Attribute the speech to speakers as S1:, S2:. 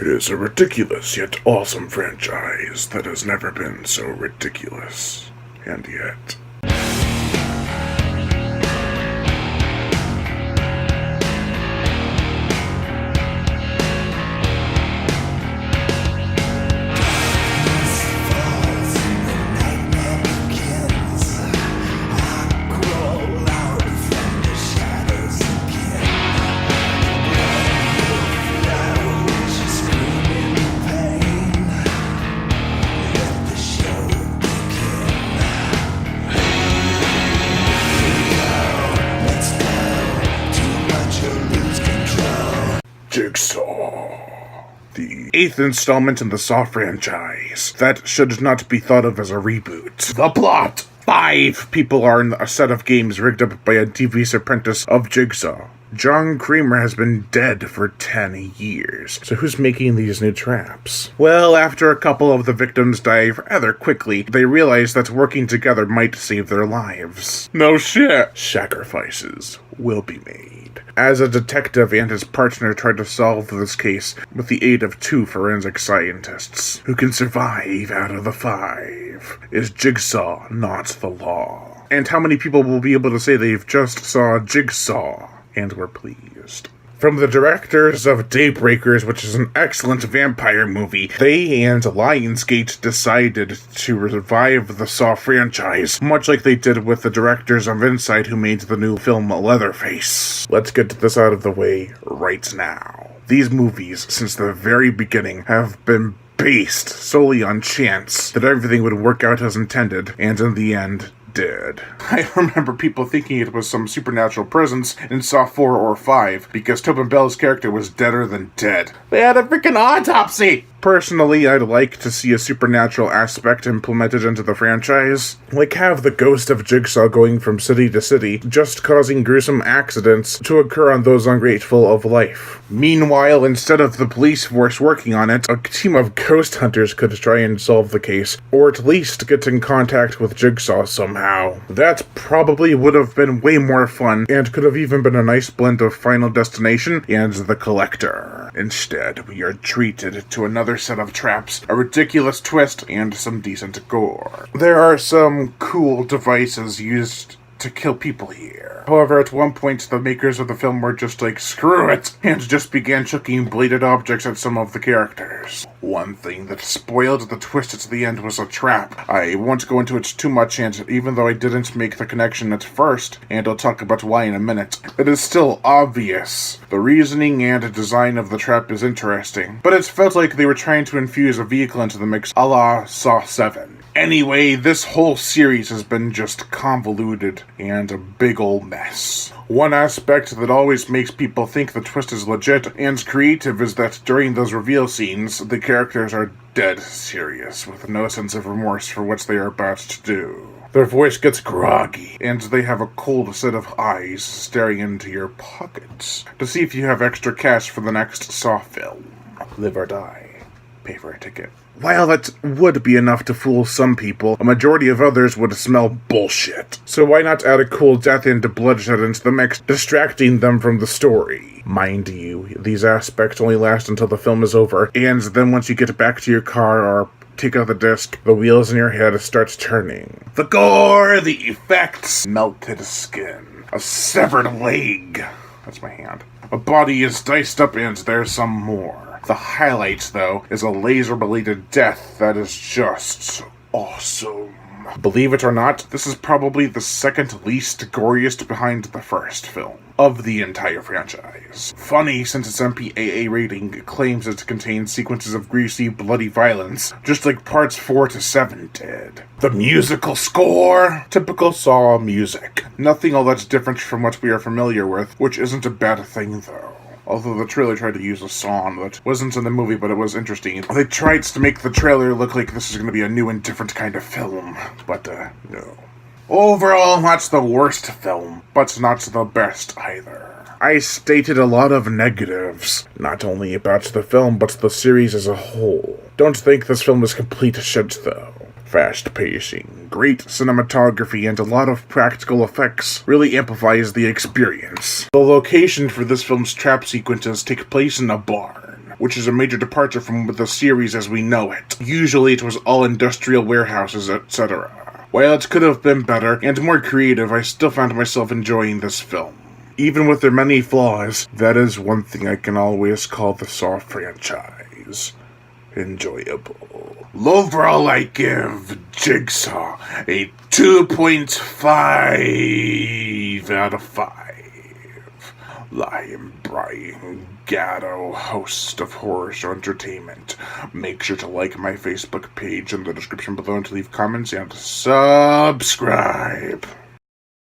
S1: It is a ridiculous yet awesome franchise that has never been so ridiculous. And yet... Jigsaw. The 8th installment in the Saw franchise that should not be thought of as a reboot. The plot! 5 people are in a set of games rigged up by a devious apprentice of Jigsaw. John Kramer has been dead for 10 years, so who's making these new traps? Well, after a couple of the victims die rather quickly, they realize that working together might save their lives. No shit! Sacrifices will be made. As a detective and his partner try to solve this case with the aid of 2 forensic scientists, who can survive out of the 5. Is Jigsaw not the law? And how many people will be able to say they've just saw Jigsaw and were pleased? From the directors of Daybreakers, which is an excellent vampire movie, they and Lionsgate decided to revive the Saw franchise, much like they did with the directors of Inside who made the new film Leatherface. Let's get this out of the way right now. These movies, since the very beginning, have been based solely on chance that everything would work out as intended, and in the end, did. I remember people thinking it was some supernatural presence in Saw 4 or 5 because Tobin Bell's character was deader than dead. They had a freaking autopsy! Personally, I'd like to see a supernatural aspect implemented into the franchise. Like have the ghost of Jigsaw going from city to city, just causing gruesome accidents to occur on those ungrateful of life. Meanwhile, instead of the police force working on it, a team of ghost hunters could try and solve the case, or at least get in contact with Jigsaw somehow. That probably would have been way more fun, and could have even been a nice blend of Final Destination and The Collector. Instead, we are treated to another set of traps, a ridiculous twist, and some decent gore. There are some cool devices used to kill people here. However, at one point, the makers of the film were just like, screw it, and just began chucking bladed objects at some of the characters. One thing that spoiled the twist at the end was a trap. I won't go into it too much, and even though I didn't make the connection at first, and I'll talk about why in a minute, it is still obvious. The reasoning and design of the trap is interesting, but it felt like they were trying to infuse a vehicle into the mix a la Saw 7. Anyway, this whole series has been just convoluted and a big ol' mess. One aspect that always makes people think the twist is legit and creative is that during those reveal scenes, the characters are dead serious, with no sense of remorse for what they are about to do. Their voice gets groggy, and they have a cold set of eyes staring into your pockets to see if you have extra cash for the next Saw film. Live or die. Pay for a ticket. While that would be enough to fool some people, a majority of others would smell bullshit. So why not add a cool death and bloodshed into the mix, distracting them from the story? Mind you, these aspects only last until the film is over, and then once you get back to your car or take out the disc, the wheels in your head start turning. The gore, the effects, melted skin, a severed leg. That's my hand. A body is diced up and there's some more. The highlight, though, is a laser-bladed death that is just awesome. Believe it or not, this is probably the second least goriest behind the first film of the entire franchise. Funny, since its MPAA rating claims it contains sequences of greasy, bloody violence, just like parts 4 to 7 did. The musical score! Typical Saw music. Nothing all that different from what we are familiar with, which isn't a bad thing, though. Although the trailer tried to use a song that wasn't in the movie, but it was interesting. They tried to make the trailer look like this is going to be a new and different kind of film, but no. Overall, not the worst film, but not the best either. I stated a lot of negatives, not only about the film, but the series as a whole. Don't think this film is complete shit, though. Fast pacing, great cinematography, and a lot of practical effects really amplifies the experience. The location for this film's trap sequences take place in a barn. which is a major departure from the series as we know it. Usually it was all industrial warehouses, etc. While it could have been better and more creative, I still found myself enjoying this film. Even with their many flaws, that is one thing I can always call the Saw franchise enjoyable. Overall, I give Jigsaw a 2.5 out of 5. I am Brian Gatto, host of Horror Show Entertainment. Make sure to like my Facebook page in the description below and to leave comments and subscribe.